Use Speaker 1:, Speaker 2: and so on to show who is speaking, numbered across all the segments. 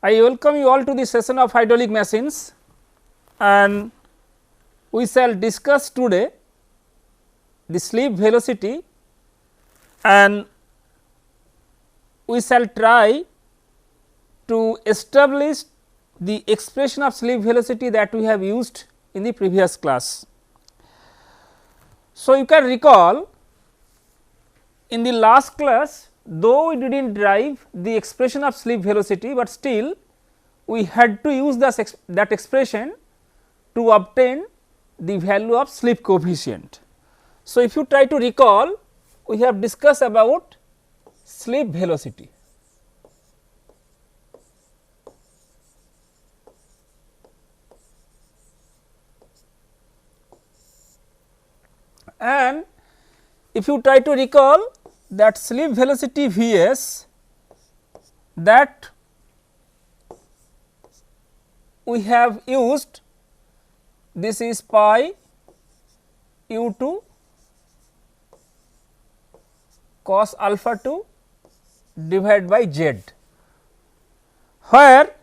Speaker 1: I welcome you all to the session of hydraulic machines, and we shall discuss today the slip velocity, and we shall try to establish the expression of slip velocity that we have used in the previous class. So, you can recall in the last class, though we did not derive the expression of slip velocity, but still we had to use that expression to obtain the value of slip coefficient. So, if you try to recall, we have discussed about slip velocity. And if you try to recall that slip velocity Vs, that we have used, this is pi u2 cos alpha 2 divided by z, where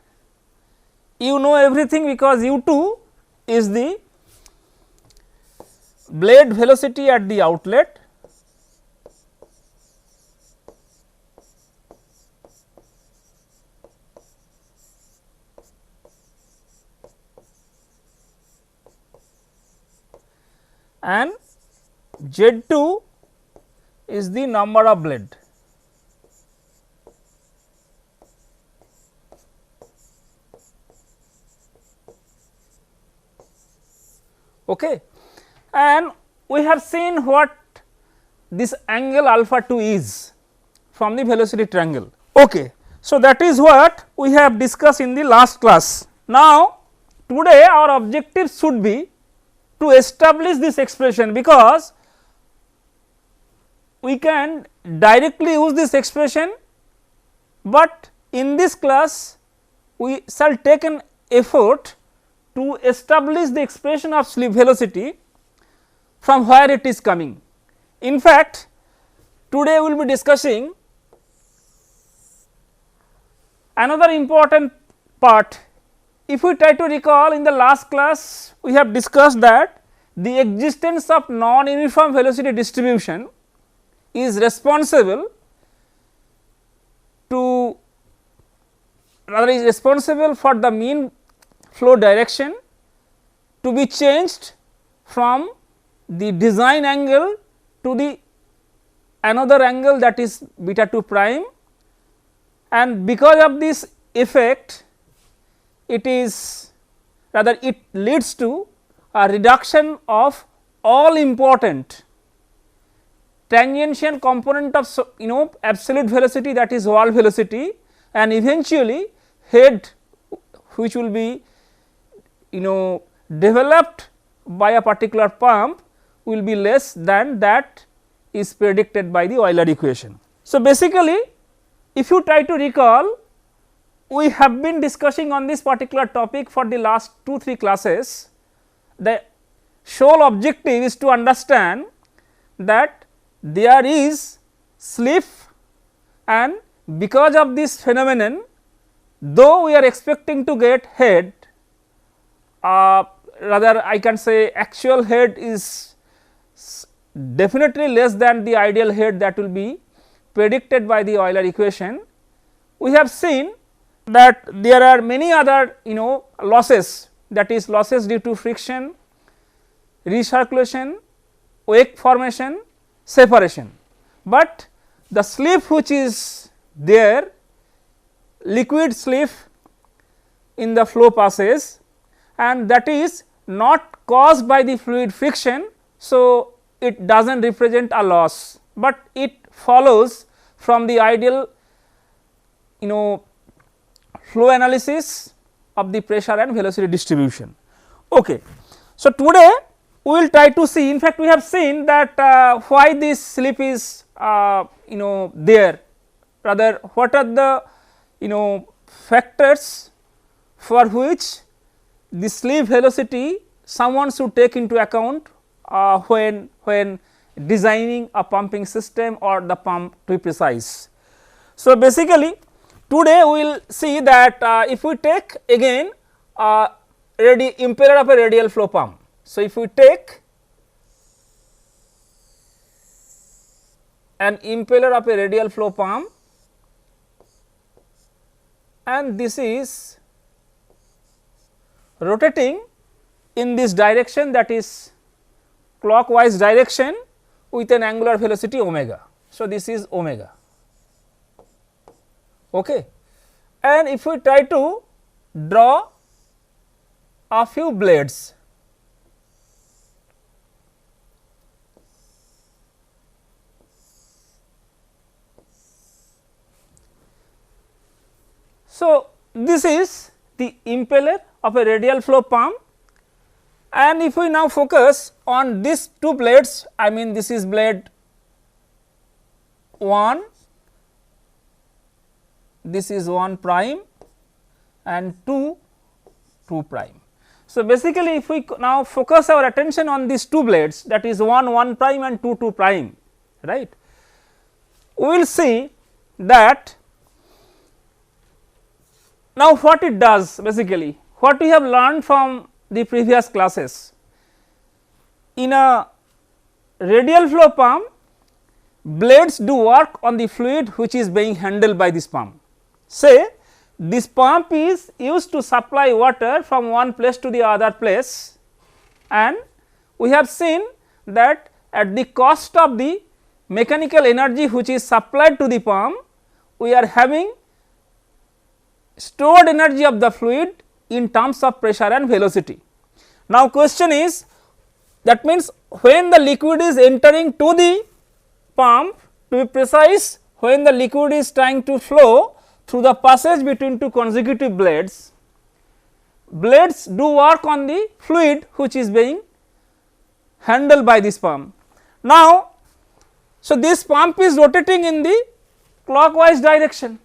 Speaker 1: you know everything because u2 is the blade velocity at the outlet, and Z2 is the number of blade. Okay. And we have seen what this angle alpha 2 is from the velocity triangle. Okay. So, that is what we have discussed in the last class. Now, today our objective should be to establish this expression, because we can directly use this expression, but in this class we shall take an effort to establish the expression of slip velocity from where it is coming. In fact, today we will be discussing another important part. If we try to recall, in the last class we have discussed that the existence of non-uniform velocity distribution is responsible to, rather is responsible for the mean flow direction to be changed from the design angle to the another angle, that is beta 2 prime, and because of this effect it is, rather it leads to a reduction of all important tangential component of absolute velocity, that is wall velocity, and eventually head which will be developed by a particular pump will be less than that is predicted by the Euler equation. So, basically if you try to recall, we have been discussing on this particular topic for the last 2-3 classes. The sole objective is to understand that there is slip, and because of this phenomenon, though we are expecting to get head, rather I can say actual head is definitely less than the ideal head that will be predicted by the Euler equation. We have seen that there are many other losses, that is losses due to friction, recirculation, wake formation, separation, but the slip which is there, liquid slip in the flow passes, and that is not caused by the fluid friction. So, it does not represent a loss, but it follows from the ideal flow analysis of the pressure and velocity distribution. Okay. So, today we will try to see, in fact we have seen that why this slip is there, rather what are the factors for which the slip velocity someone should take into account when designing a pumping system or the pump to be precise. So, basically today we will see that if we take again impeller of a radial flow pump. So, if we take an impeller of a radial flow pump and this is rotating in this direction, that is clockwise direction with an angular velocity omega. So, this is omega. Okay. And if we try to draw a few blades, so this is the impeller of a radial flow pump, and if we now focus on these two blades, I mean this is blade 1, this is 1 prime and 2 prime. So, basically if we now focus our attention on these two blades, that is 1 prime and 2 prime, right, we will see that now what it does, basically what we have learned from the previous classes. In a radial flow pump, blades do work on the fluid which is being handled by this pump. Say this pump is used to supply water from one place to the other place, and we have seen that at the cost of the mechanical energy which is supplied to the pump, we are having stored energy of the fluid in terms of pressure and velocity. Now, question is, that means when the liquid is entering to the pump, to be precise, when the liquid is trying to flow through the passage between two consecutive blades, blades do work on the fluid which is being handled by this pump. Now, so this pump is rotating in the clockwise direction.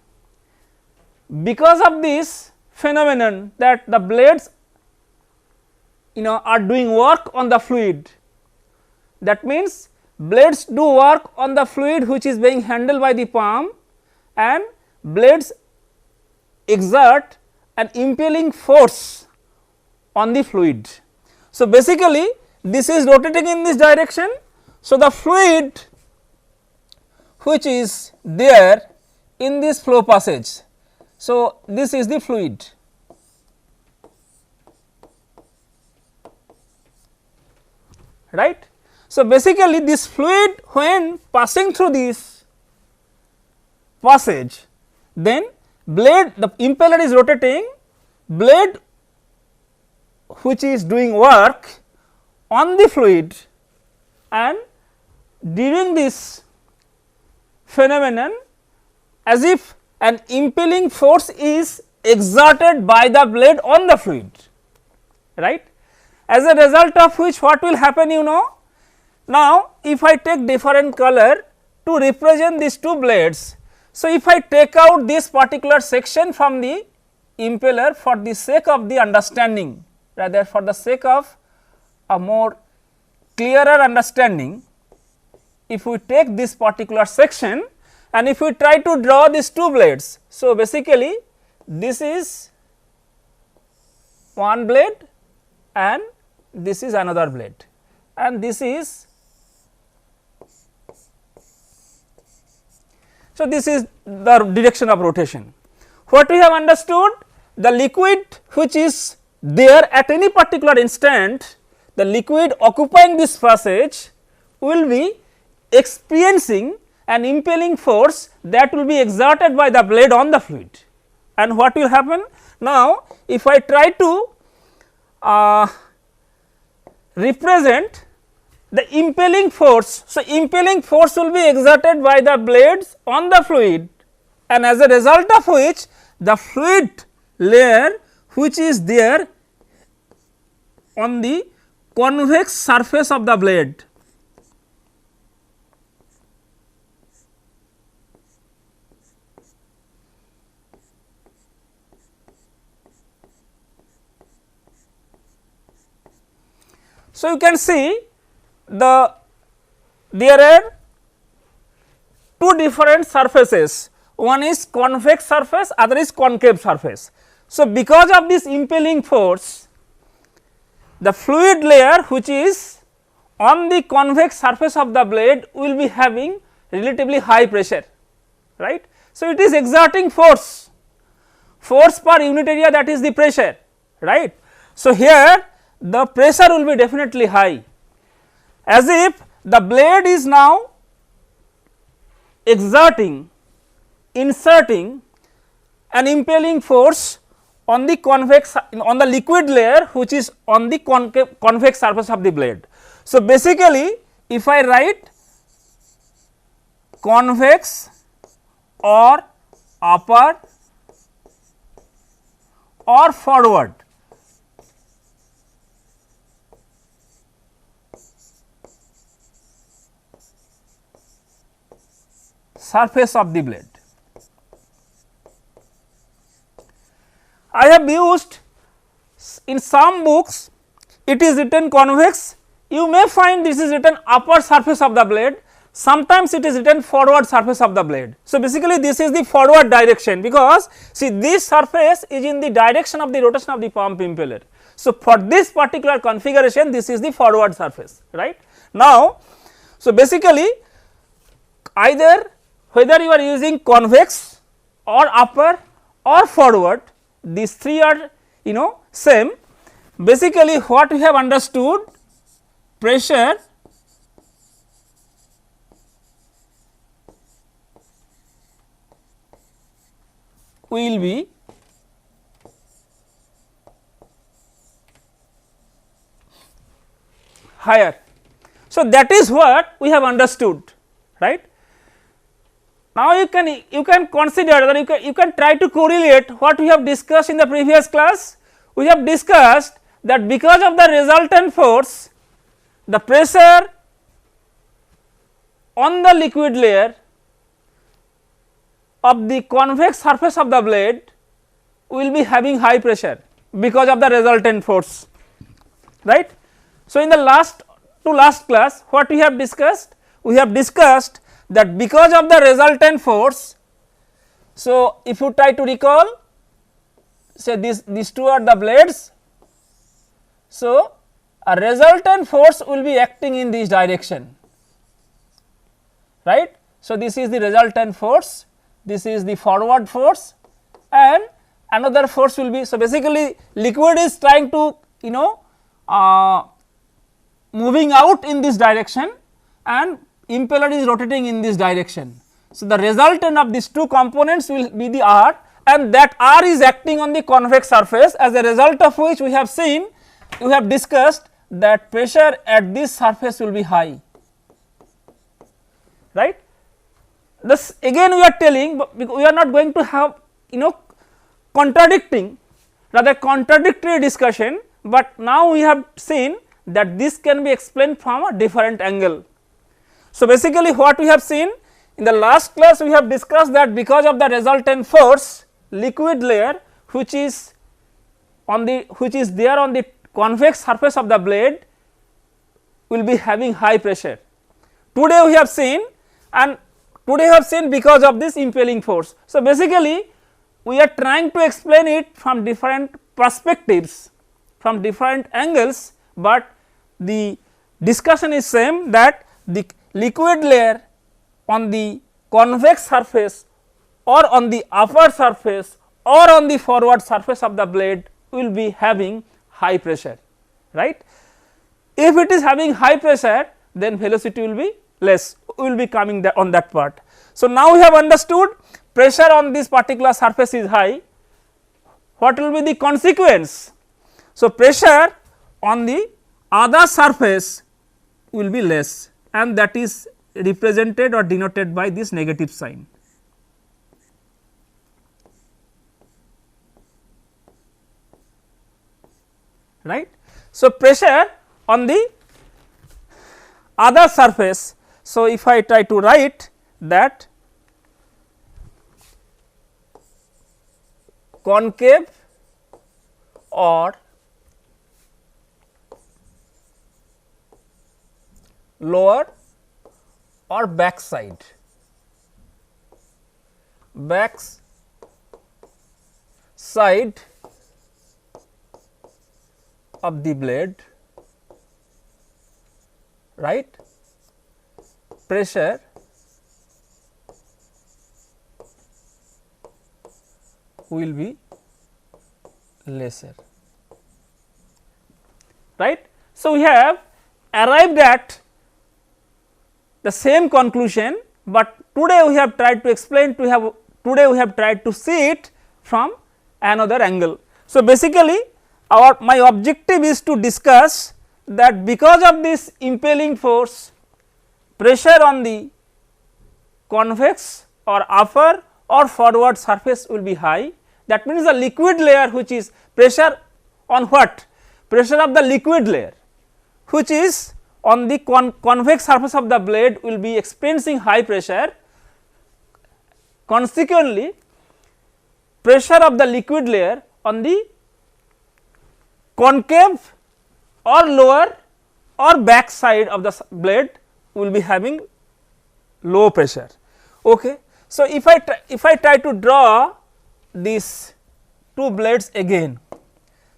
Speaker 1: Because of this phenomenon that the blades are doing work on the fluid, that means blades do work on the fluid which is being handled by the pump, and blades exert an impelling force on the fluid. So, basically this is rotating in this direction. So, the fluid which is there in this flow passage, so this is the fluid, right. So, basically this fluid when passing through this passage, then blade, the impeller is rotating, blade which is doing work on the fluid, and during this phenomenon as if an impelling force is exerted by the blade on the fluid, right. As a result of which what will happen, now if I take different color to represent these two blades. So, if I take out this particular section from the impeller for the sake of the understanding, rather for the sake of a more clearer understanding, if we take this particular section and if we try to draw these two blades. So, basically this is one blade and this is another blade, and this is, so this is the direction of rotation. What we have understood, the liquid which is there at any particular instant, the liquid occupying this passage will be experiencing an impelling force that will be exerted by the blade on the fluid. And what will happen? Now, if I try to represent the impelling force, so impelling force will be exerted by the blades on the fluid, and as a result of which the fluid layer which is there on the convex surface of the blade So, you can see there are two different surfaces, one is convex surface, other is concave surface. So, because of this impelling force, the fluid layer which is on the convex surface of the blade will be having relatively high pressure, right. So, it is exerting force per unit area, that is the pressure, right. So, here the pressure will be definitely high, as if the blade is now inserting an impelling force on the liquid layer which is on the convex surface of the blade. So, basically if I write convex or upper or forward, surface of the blade, I have used in some books it is written convex, you may find this is written upper surface of the blade, sometimes it is written forward surface of the blade. So, basically this is the forward direction, because see this surface is in the direction of the rotation of the pump impeller. So, for this particular configuration this is the forward surface, right. Now, so basically either whether you are using convex or upper or forward, these three are same. Basically what we have understood, pressure will be higher. So, that is what we have understood, right. Now, you can consider that you can try to correlate what we have discussed in the previous class. We have discussed that because of the resultant force, the pressure on the liquid layer of the convex surface of the blade will be having high pressure because of the resultant force, right. So, in the last class what we have discussed? We have discussed that because of the resultant force, so if you try to recall, say these two are the blades, so a resultant force will be acting in this direction, right. So, this is the resultant force, this is the forward force, and another force will be. So, basically liquid is trying to moving out in this direction and impeller is rotating in this direction. So, the resultant of these two components will be the R, and that R is acting on the convex surface, as a result of which we have seen, we have discussed that pressure at this surface will be high, right. This again we are telling, but we are not going to have contradictory discussion, but now we have seen that this can be explained from a different angle. So, basically what we have seen in the last class, we have discussed that because of the resultant force, liquid layer which is there on the convex surface of the blade will be having high pressure. Today we have seen because of this impelling force. So, basically we are trying to explain it from different perspectives, from different angles, but the discussion is same, that the liquid layer on the convex surface or on the upper surface or on the forward surface of the blade will be having high pressure, right. If it is having high pressure, then velocity will be less, will be coming on that part. So, now we have understood pressure on this particular surface is high, what will be the consequence? So, pressure on the other surface will be less, and that is represented or denoted by this negative sign, right. So, pressure on the other surface. So, if I try to write that concave or lower or back side back side of the blade, right, pressure will be lesser, right. So, we have arrived at the same conclusion, but today we have tried to explain today we have tried to see it from another angle. So, basically my objective is to discuss that because of this impelling force, pressure on the convex or upper or forward surface will be high. That means the liquid layer, which is pressure on what? Pressure of the liquid layer, which is on the convex surface of the blade, will be experiencing high pressure. Consequently, pressure of the liquid layer on the concave or lower or back side of the blade will be having low pressure. Okay. So, if I try to draw these two blades again.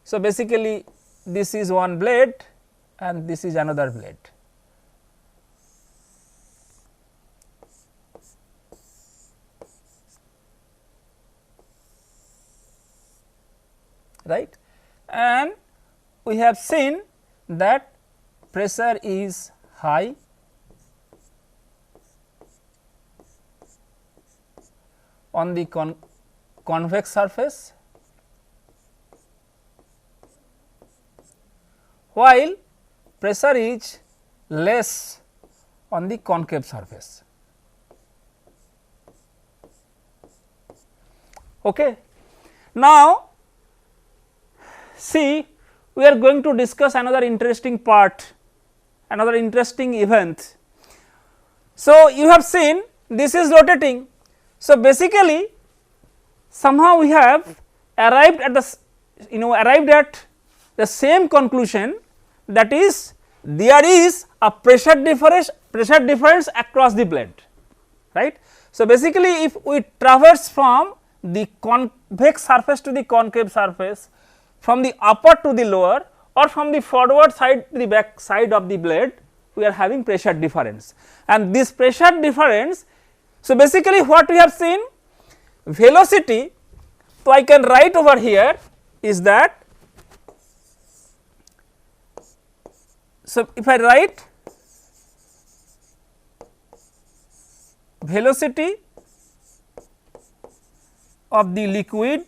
Speaker 1: So, basically this is one blade and this is another blade. Right, and we have seen that pressure is high on the convex surface, while pressure is less on the concave surface. Okay. Now, see, we are going to discuss another interesting part, another interesting event. So, you have seen this is rotating. So, basically somehow we have arrived at the same conclusion, that is there is a pressure difference across the blade, right. So, basically if we traverse from the convex surface to the concave surface, from the upper to the lower, or from the forward side to the back side of the blade, we are having pressure difference, and this pressure difference. So, basically what we have seen, velocity. So, I can write over here is that, so if I write velocity of the liquid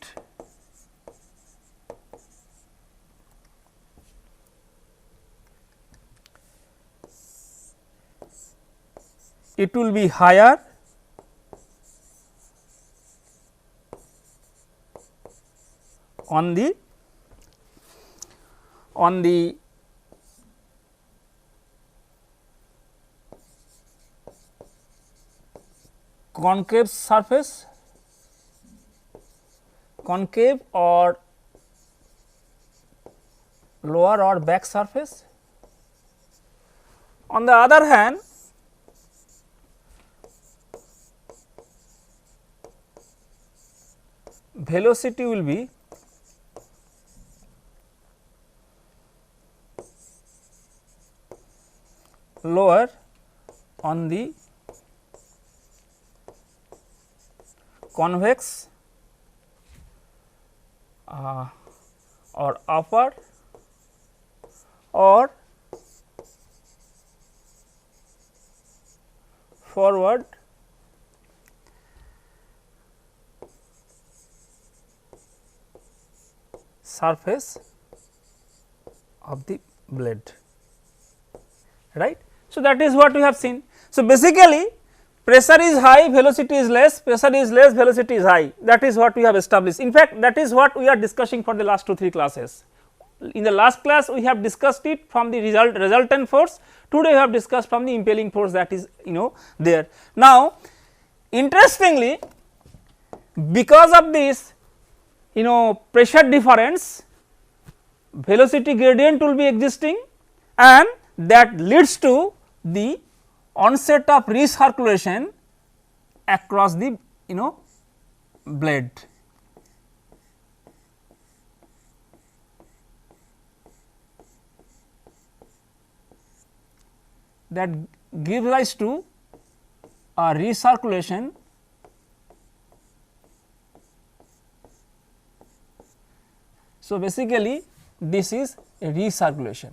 Speaker 1: it will be higher on the concave surface, concave or lower or back surface. On the other hand, velocity will be lower on the convex or upper or forward surface of the blade, right. So, that is what we have seen. So, basically pressure is high, velocity is less, pressure is less, velocity is high, that is what we have established. In fact, that is what we are discussing for the last 2-3 classes. In the last class we have discussed it from the resultant force, today we have discussed from the impelling force, that is there. Now, interestingly, because of this pressure difference, velocity gradient will be existing, and that leads to the onset of recirculation across the blade. That gives rise to a recirculation So, basically this is a recirculation.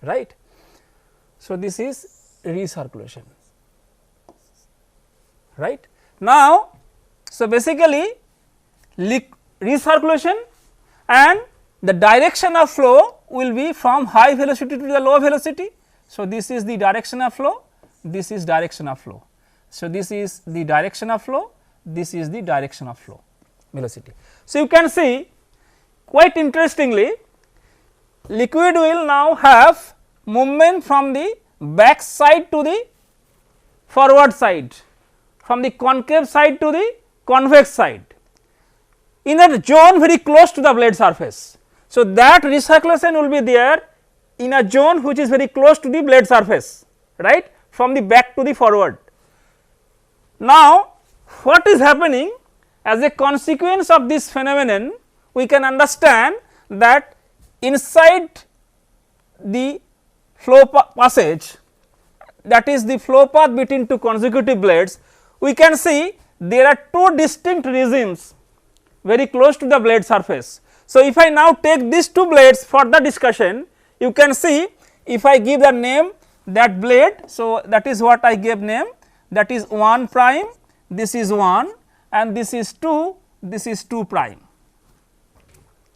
Speaker 1: Right. So, this is recirculation. Right. Now, so basically recirculation and the direction of flow will be from high velocity to the low velocity. So, this is the direction of flow, this is direction of flow. So, this is the direction of flow, this is the direction of flow velocity. So, you can see quite interestingly liquid will now have movement from the back side to the forward side, from the concave side to the convex side in a zone very close to the blade surface. So, that recirculation will be there in a zone which is very close to the blade surface, right, from the back to the forward. Now, what is happening as a consequence of this phenomenon, we can understand that inside the flow passage, that is the flow path between two consecutive blades, we can see there are two distinct regimes very close to the blade surface. So, if I now take these two blades for the discussion, you can see if I give the name that blade. So, that is what I gave name, that is 1 prime, this is 1 and this is 2, this is 2 prime,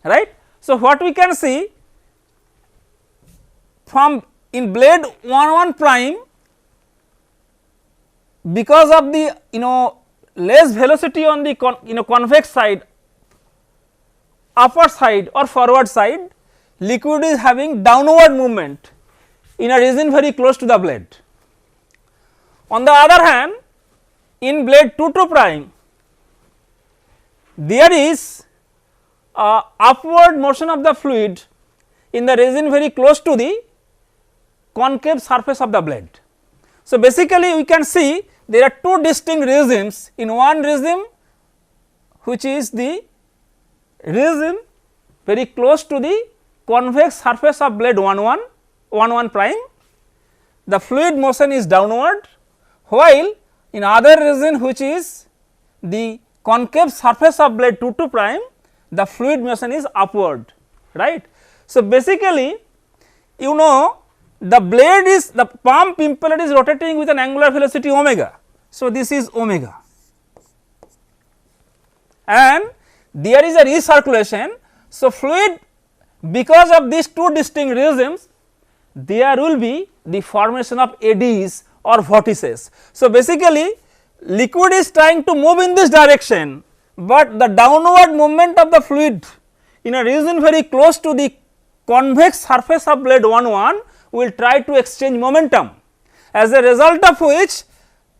Speaker 1: right. So, what we can see from in blade 1 prime, because of the less velocity on the convex side, upper side or forward side, liquid is having downward movement in a region very close to the blade. On the other hand, in blade 2 prime, there is upward motion of the fluid in the region very close to the concave surface of the blade. So, basically we can see there are two distinct regimes. In one regime which is the regime very close to the convex surface of blade 1 prime, the fluid motion is downward, while in other region which is the concave surface of blade 2 prime, the fluid motion is upward, right. So, basically the blade is, the pump impeller is rotating with an angular velocity omega. So, this is omega and there is a recirculation. So, fluid, because of these two distinct regimes, there will be the formation of eddies or vortices. So, basically liquid is trying to move in this direction, but the downward movement of the fluid in a region very close to the convex surface of blade 1 will try to exchange momentum, as a result of which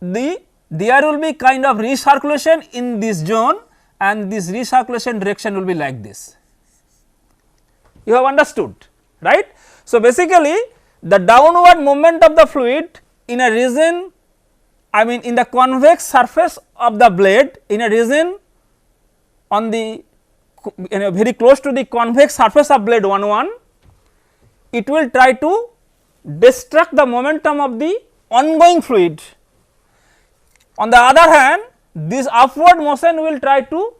Speaker 1: there will be kind of recirculation in this zone and this recirculation direction will be like this. You have understood, right. So, basically the downward movement of the fluid in a region, I mean in the convex surface of the blade, in a region on the very close to the convex surface of blade 1, it will try to destruct the momentum of the ongoing fluid. On the other hand, this upward motion will try to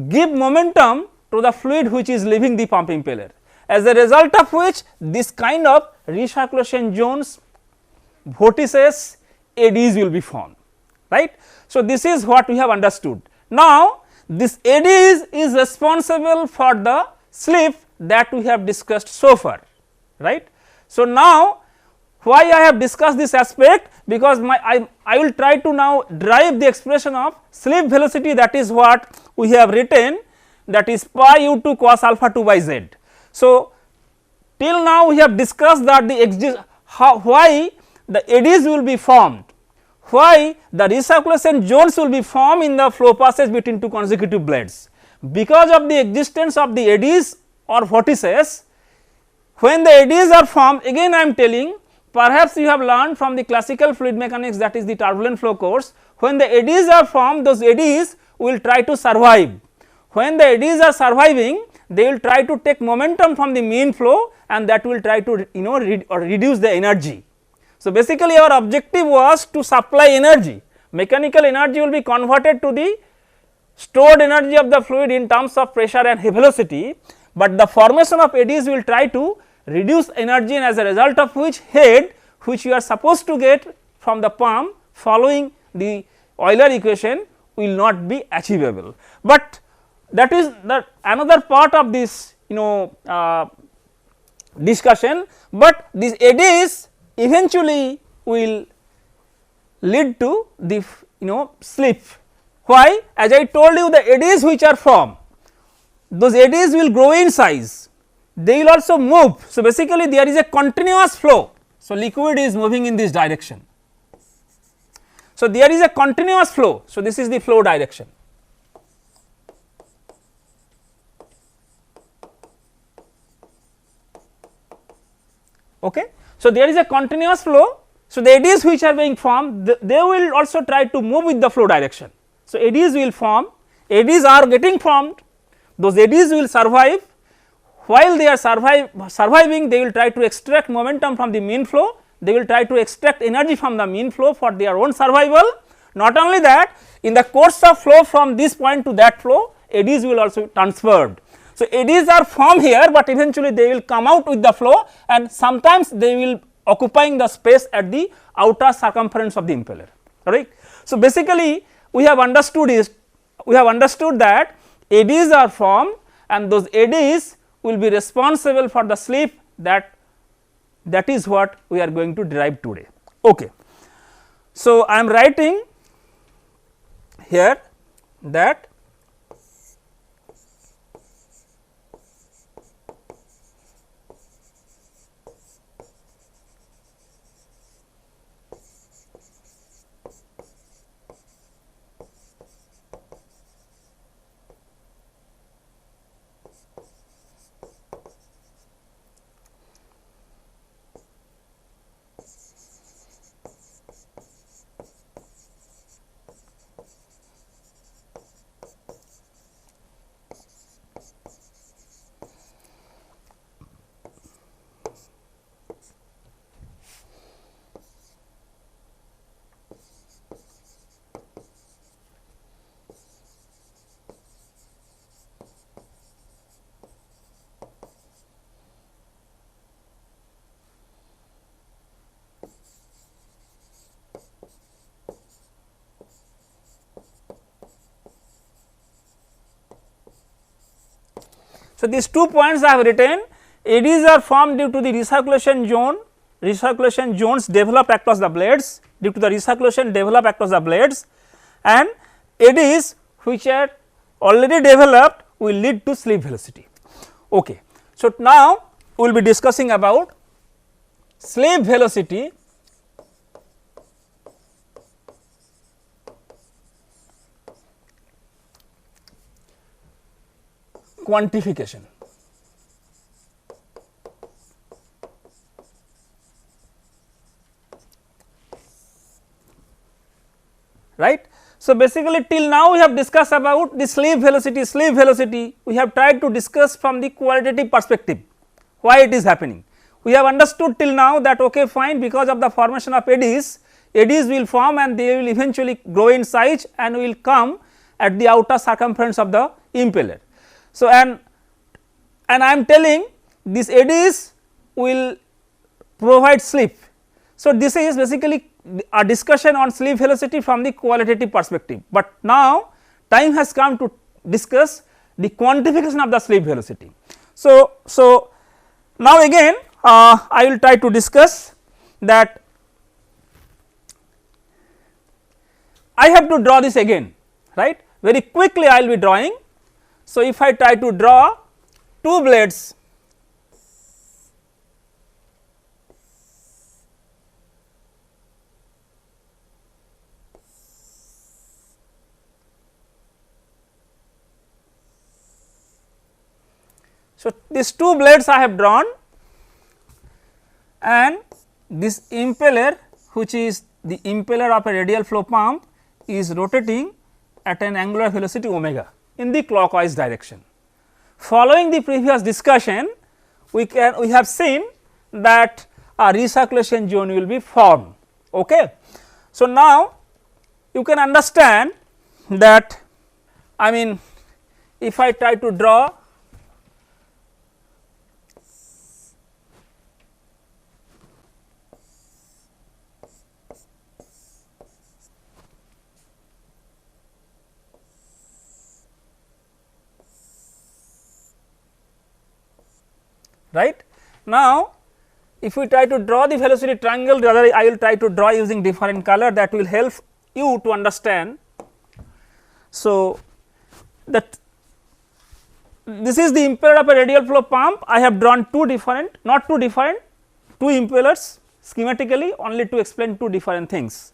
Speaker 1: give momentum to the fluid which is leaving the pump impeller, as a result of which this kind of recirculation zones, vortices, eddies will be formed, right. So, this is what we have understood. Now, this eddies is responsible for the slip that we have discussed so far, right. So, now why I have discussed this aspect, because I will try to now derive the expression of slip velocity, that is what we have written, that is pi u2 cos alpha 2 by z. So, till now we have discussed that why the eddies will be formed, why the recirculation zones will be formed in the flow passage between two consecutive blades, because of the existence of the eddies or vortices. When the eddies are formed, again I am telling, perhaps you have learned from the classical fluid mechanics, that is the turbulent flow course, when the eddies are formed, those eddies will try to survive. When the eddies are surviving, they will try to take momentum from the mean flow, and that will try to reduce the energy. So, basically our objective was to supply energy. Mechanical energy will be converted to the stored energy of the fluid in terms of pressure and velocity, but the formation of eddies will try to reduce energy, and as a result of which head which you are supposed to get from the pump following the Euler equation will not be achievable. But that is the another part of this discussion, but these eddies eventually will lead to the slip. Why? As I told you, the eddies which are formed, those eddies will grow in size, they will also move. So, basically there is a continuous flow. So, liquid is moving in this direction. So, there is a continuous flow. So, this is the flow direction. Okay. So, there is a continuous flow. So, the eddies which are being formed, they will also try to move with the flow direction. So, eddies will form, eddies are getting formed, those eddies will survive. While they are surviving, they will try to extract momentum from the mean flow, they will try to extract energy from the mean flow for their own survival. Not only that, in the course of flow from this point to that flow, eddies will also transferred. So, eddies are formed here, but eventually they will come out with the flow, and sometimes they will occupying the space at the outer circumference of the impeller, right. So, basically we have understood that eddies are formed, and those eddies will be responsible for the slip, that is what we are going to derive today. Okay. So, I am writing here that so, these 2 points I have written, eddies are formed due to the recirculation zone, recirculation zones developed across the blades, due to the recirculation developed across the blades, and eddies which are already developed will lead to slip velocity. Okay. So, now we will be discussing about slip velocity quantification. Right. So, basically till now we have discussed about the slip velocity we have tried to discuss from the qualitative perspective, why it is happening. We have understood till now that okay fine, because of the formation of eddies will form and they will eventually grow in size and will come at the outer circumference of the impeller. So, and I am telling these eddies will provide slip. So, this is basically a discussion on slip velocity from the qualitative perspective, but now time has come to discuss the quantification of the slip velocity. So, now again I will try to discuss that. I have to draw this again, right, very quickly I will be drawing. So, if I try to draw 2 blades, so these 2 blades I have drawn, and this impeller, which is the impeller of a radial flow pump, is rotating at an angular velocity omega in the clockwise direction. Following the previous discussion, we have seen that a recirculation zone will be formed. Okay. So, now you can understand that, I mean, if I try to draw right. Now, if we try to draw the velocity triangle, rather I will try to draw using different color, that will help you to understand. So, that this is the impeller of a radial flow pump. I have drawn two different, not two different, two impellers schematically, only to explain two different things.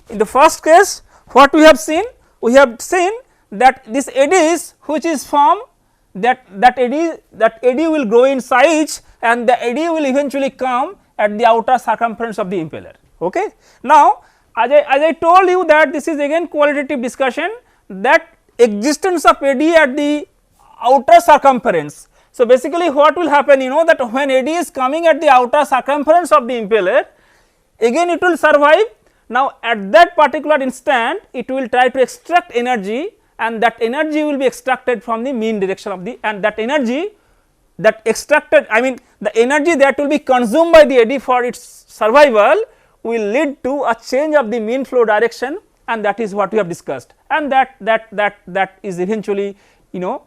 Speaker 1: In the first case, what we have seen? We have seen that this eddies which is formed, that eddy will grow in size, and the eddy will eventually come at the outer circumference of the impeller. Okay. Now, as I told you that this is again qualitative discussion, that existence of eddy at the outer circumference. So, basically what will happen, you know, that when eddy is coming at the outer circumference of the impeller, again it will survive. Now, at that particular instant it will try to extract energy, and that energy will be extracted from the mean direction of the, and that energy that extracted, I mean the energy that will be consumed by the eddy for its survival will lead to a change of the mean flow direction, and that is what we have discussed, and that is eventually, you know,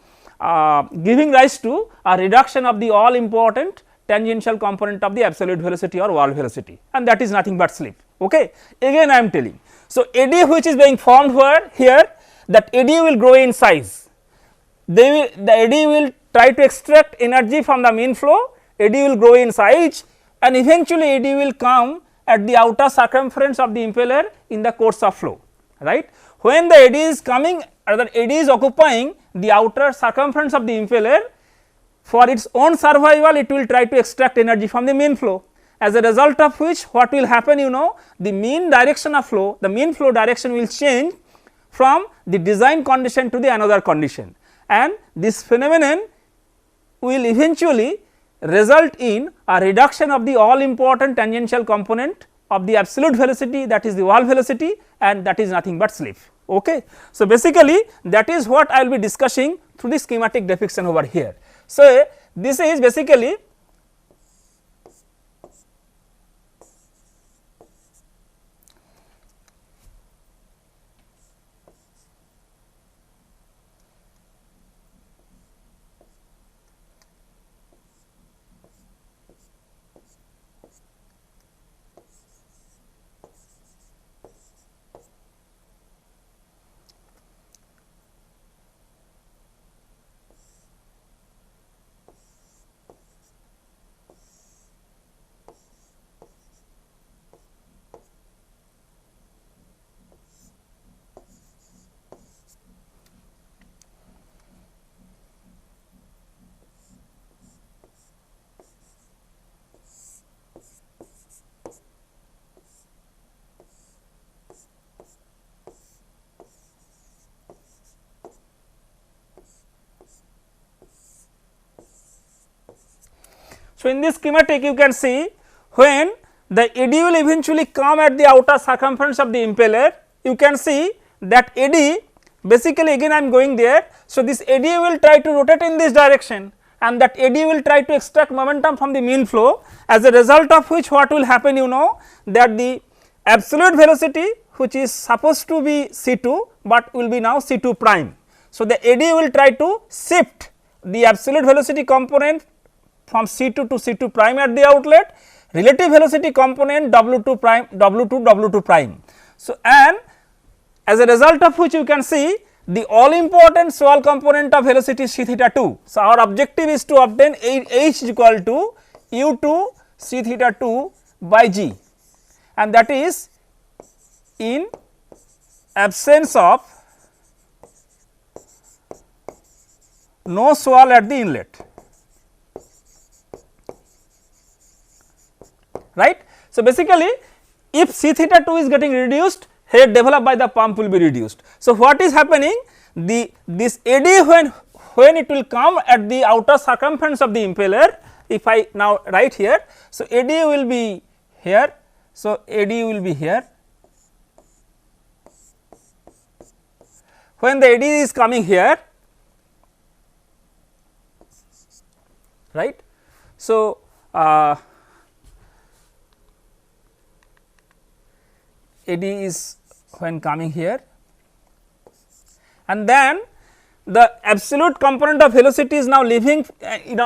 Speaker 1: giving rise to a reduction of the all important tangential component of the absolute velocity or wall velocity, and that is nothing but slip. Okay. Again I am telling. So, eddy which is being formed here, that eddy will grow in size, the eddy will try to extract energy from the mean flow, eddy will grow in size, and eventually eddy will come at the outer circumference of the impeller in the course of flow, right. When the eddy is coming, or the eddy is occupying the outer circumference of the impeller, for its own survival it will try to extract energy from the mean flow, as a result of which what will happen, you know, the mean direction of flow, the mean flow direction will change from the design condition to the another condition, and this phenomenon will eventually result in a reduction of the all important tangential component of the absolute velocity, that is the wall velocity, and that is nothing but slip. Okay. So, basically that is what I will be discussing through the schematic depiction over here. So, this is basically so, in this schematic you can see when the eddy will eventually come at the outer circumference of the impeller, you can see that eddy basically again I am going there. So, this eddy will try to rotate in this direction, and that eddy will try to extract momentum from the mean flow, as a result of which what will happen, you know, that the absolute velocity which is supposed to be C2, but will be now C2 prime. So, the eddy will try to shift the absolute velocity component from C2 to C2 prime at the outlet, relative velocity component W2 prime, W2 prime. So, and as a result of which you can see the all important swirl component of velocity C theta 2. So, our objective is to obtain H is equal to U2 C theta 2 by G, and that is in absence of no swirl at the inlet, right. So, basically if C theta 2 is getting reduced, head developed by the pump will be reduced. So, what is happening, this eddy when it will come at the outer circumference of the impeller, if I now write here. So, eddy will be here. So, eddy will be here. When the eddy is coming here, right. So, eddy is when coming here, and then the absolute component of velocity is now leaving,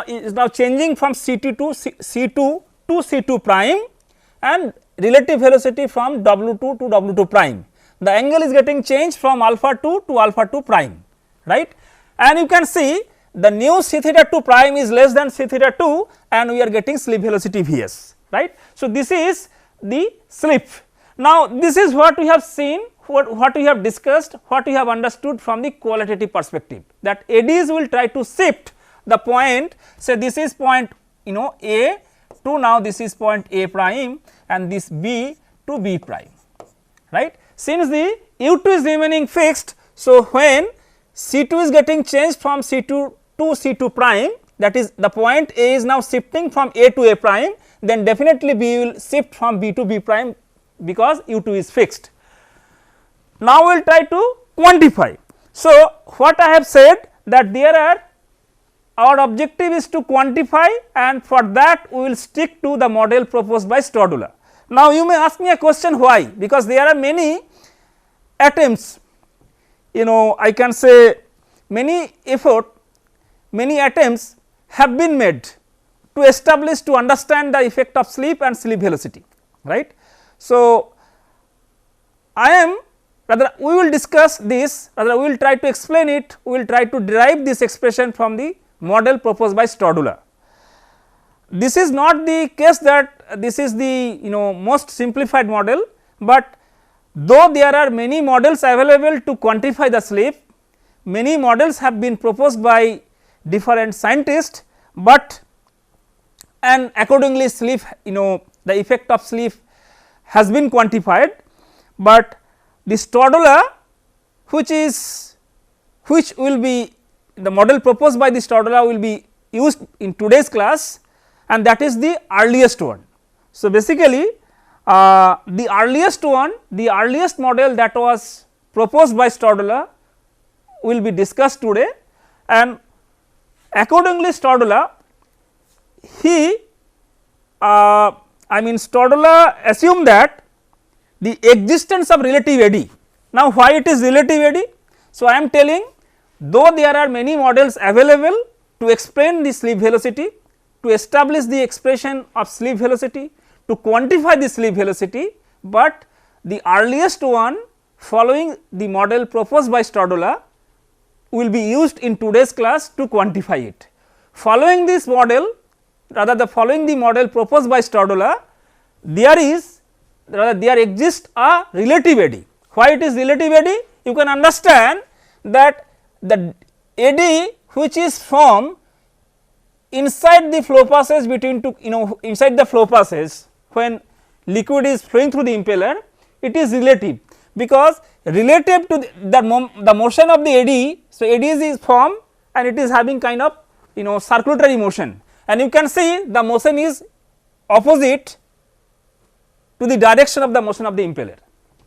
Speaker 1: is now changing from C2 to C2 to C2 prime, and relative velocity from W2 to W2 prime. The angle is getting changed from alpha 2 to alpha 2 prime, right. And you can see the new C theta 2 prime is less than C theta 2, and we are getting slip velocity Vs, right. So, this is the slip. Now, this is what we have seen, what we have discussed, what we have understood from the qualitative perspective, that eddies will try to shift the point, say this is point A to now this is point A prime, and this B to B prime, right. Since the U2 is remaining fixed, so when C2 is getting changed from C2 to C2 prime, that is the point A is now shifting from A to A prime, then definitely B will shift from B to B prime, because U2 is fixed. Now, we will try to quantify. So, what I have said, that there are, our objective is to quantify, and for that we will stick to the model proposed by Stodula. Now, you may ask me a question, why? Because there are many attempts, I can say many attempts have been made to establish, to understand the effect of slip and slip velocity, right. So, we will discuss this, rather we will try to explain it, we will try to derive this expression from the model proposed by Stodula. This is not the case that this is the most simplified model, but though there are many models available to quantify the slip, many models have been proposed by different scientists, but and accordingly slip, the effect of slip has been quantified, but the Stodula, which will be the model proposed by the Stodula will be used in today's class, and that is the earliest one. So, basically the earliest one, the earliest model that was proposed by Stodula will be discussed today, and accordingly Stodula, Stodula assumed that the existence of relative eddy. Now, why it is relative eddy? So, I am telling, though there are many models available to explain the slip velocity, to establish the expression of slip velocity, to quantify the slip velocity, but the earliest one following the model proposed by Stodula will be used in today's class to quantify it. Following this model, following the model proposed by Stodula, there exists a relative eddy. Why it is relative eddy? You can understand that the eddy which is formed inside the flow passage between two, inside the flow passage when liquid is flowing through the impeller, it is relative, because relative to the motion of the eddy. So, eddy is formed and it is having kind of circulatory motion, and you can see the motion is opposite to the direction of the motion of the impeller,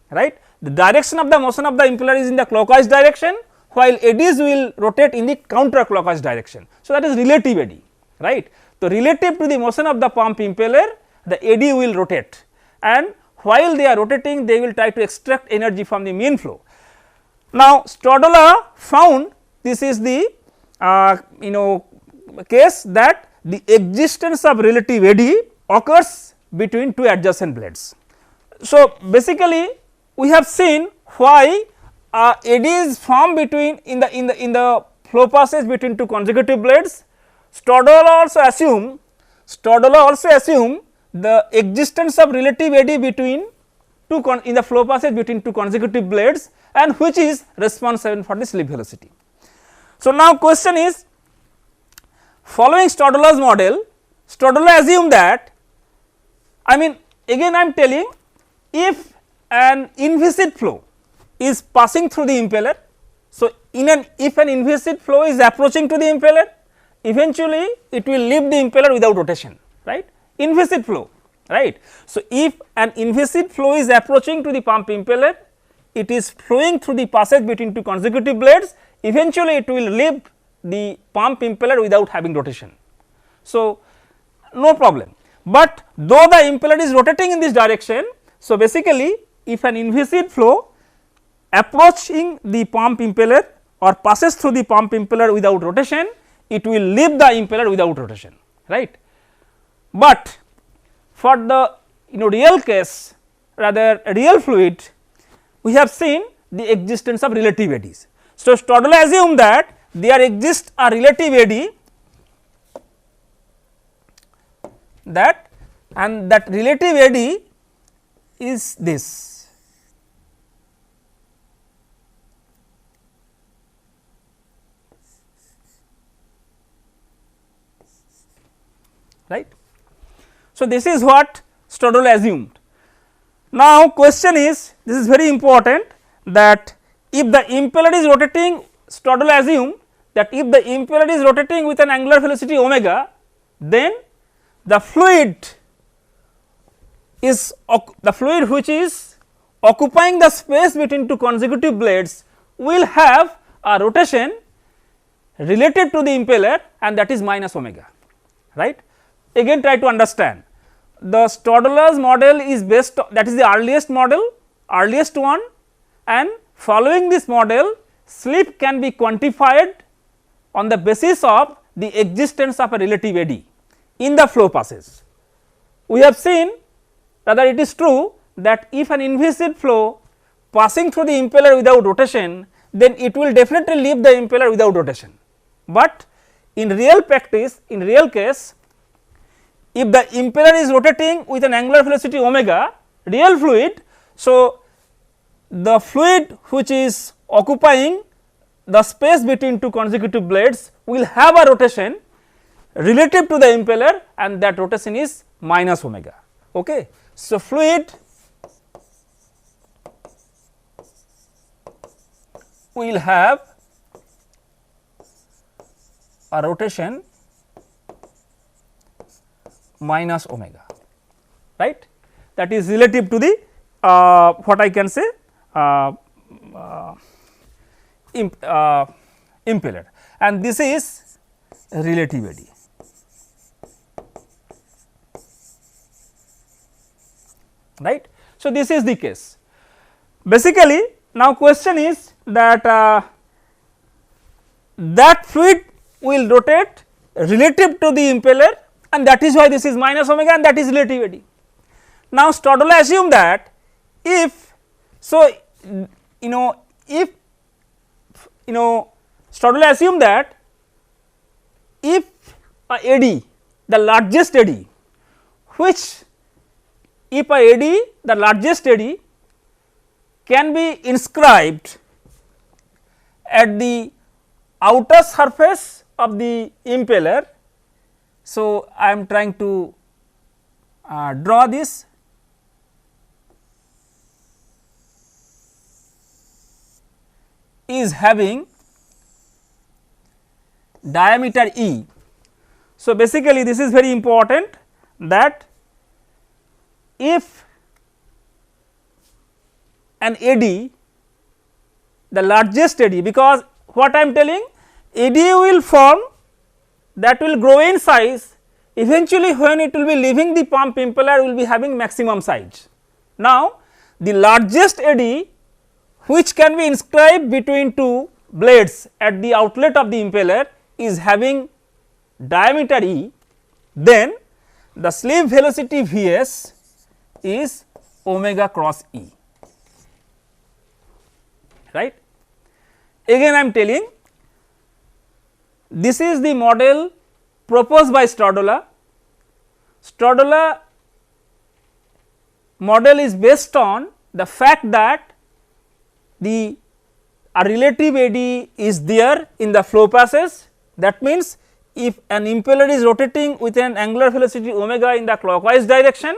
Speaker 1: right. The direction of the motion of the impeller is in the clockwise direction, while eddies will rotate in the counterclockwise direction. So, that is relative eddy, right. So, relative to the motion of the pump impeller, the eddy will rotate, and while they are rotating, they will try to extract energy from the mean flow. Now, Stodula found this is the case that the existence of relative eddy occurs between two adjacent blades. So, basically we have seen why eddy is formed between in the flow passage between two consecutive blades. Stodula also assume the existence of relative eddy between in the flow passage between two consecutive blades, and which is responsible for the slip velocity. So, now question is, following Stodula's model, Stodula assumed that again I am telling, if an inviscid flow is passing through the impeller. So, if an inviscid flow is approaching to the impeller, eventually it will leave the impeller without rotation, right, inviscid flow, right. So, if an inviscid flow is approaching to the pump impeller, it is flowing through the passage between two consecutive blades, eventually it will leave the pump impeller without having rotation. So, no problem, but though the impeller is rotating in this direction. So, basically if an inviscid flow approaching the pump impeller or passes through the pump impeller without rotation, it will leave the impeller without rotation, right. But for the real case, rather real fluid, we have seen the existence of relative eddies. So, Stodole assume that there exists a relative eddy, that and that relative eddy is this. Right. So, this is what Stodole assumed. Now, question is, this is very important, that if the impeller is rotating, Stodole assumed that if the impeller is rotating with an angular velocity omega, then the fluid which is occupying the space between two consecutive blades will have a rotation related to the impeller, and that is minus omega, right. Again try to understand, the Stodole's model is based on, that is the earliest model, earliest one, and following this model slip can be quantified on the basis of the existence of a relative eddy in the flow passes. We have seen, rather it is true, that if an inviscid flow passing through the impeller without rotation, then it will definitely leave the impeller without rotation. But in real practice, in real case, if the impeller is rotating with an angular velocity omega, real fluid, so the fluid which is occupying the space between two consecutive blades will have a rotation relative to the impeller, and that rotation is minus omega. Okay. So, fluid will have a rotation minus omega, right, that is relative to the what I can say impeller, and this is relative eddy. Right. So, this is the case. Basically, now question is that that fluid will rotate relative to the impeller, and that is why this is minus omega, and that is relative eddy. Now, Stodole assume that if, so if Stodole assume that if a eddy, the largest eddy, which if a eddy, the largest eddy can be inscribed at the outer surface of the impeller. So, I am trying to draw this. Is having diameter E. So, basically this is very important, that if an eddy, the largest eddy, because what I am telling, eddy will form, that will grow in size, eventually when it will be leaving the pump impeller will be having maximum size. Now, the largest eddy which can be inscribed between two blades at the outlet of the impeller is having diameter E, then the slip velocity Vs is omega cross E, right. Again I am telling, this is the model proposed by Stodole. Stodole model is based on the fact that a relative eddy is there in the flow passes. That means, if an impeller is rotating with an angular velocity omega in the clockwise direction,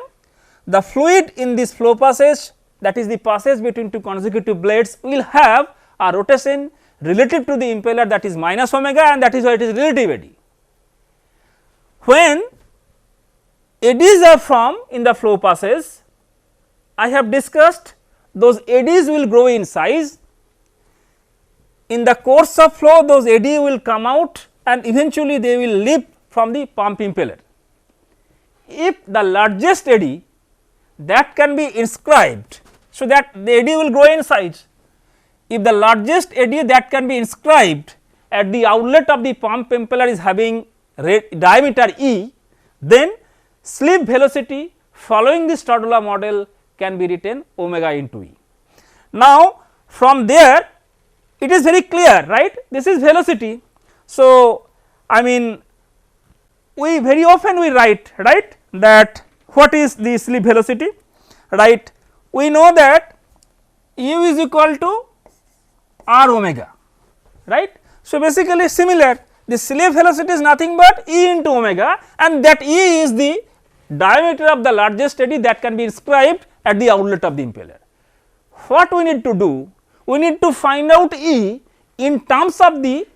Speaker 1: the fluid in this flow passage, that is the passage between two consecutive blades, will have a rotation relative to the impeller, that is minus omega, and that is why it is relative eddy. When eddies are formed in the flow passage, I have discussed those eddies will grow in size. In the course of flow, those eddies will come out and eventually they will leap from the pump impeller. If the largest eddy that can be inscribed, so that the eddy will grow in size. If the largest eddy that can be inscribed at the outlet of the pump impeller is having diameter E, then slip velocity following the Stradula model can be written omega into E. Now, from there it is very clear, right, this is velocity. So, I mean we very often we write, right, that what is the slip velocity, right, we know that u is equal to r omega, right. So, basically similar, the slip velocity is nothing but E into omega, and that E is the diameter of the largest eddy that can be inscribed at the outlet of the impeller. What we need to do? We need to find out E in terms of the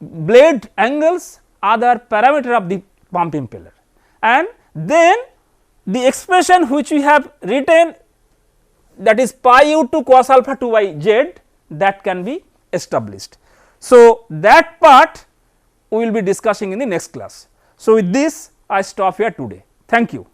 Speaker 1: blade angles, other parameter of the pump impeller, and then the expression which we have written, that is pi u to cos alpha 2 by z, that can be established. So, that part we will be discussing in the next class. So, with this I stop here today. Thank you.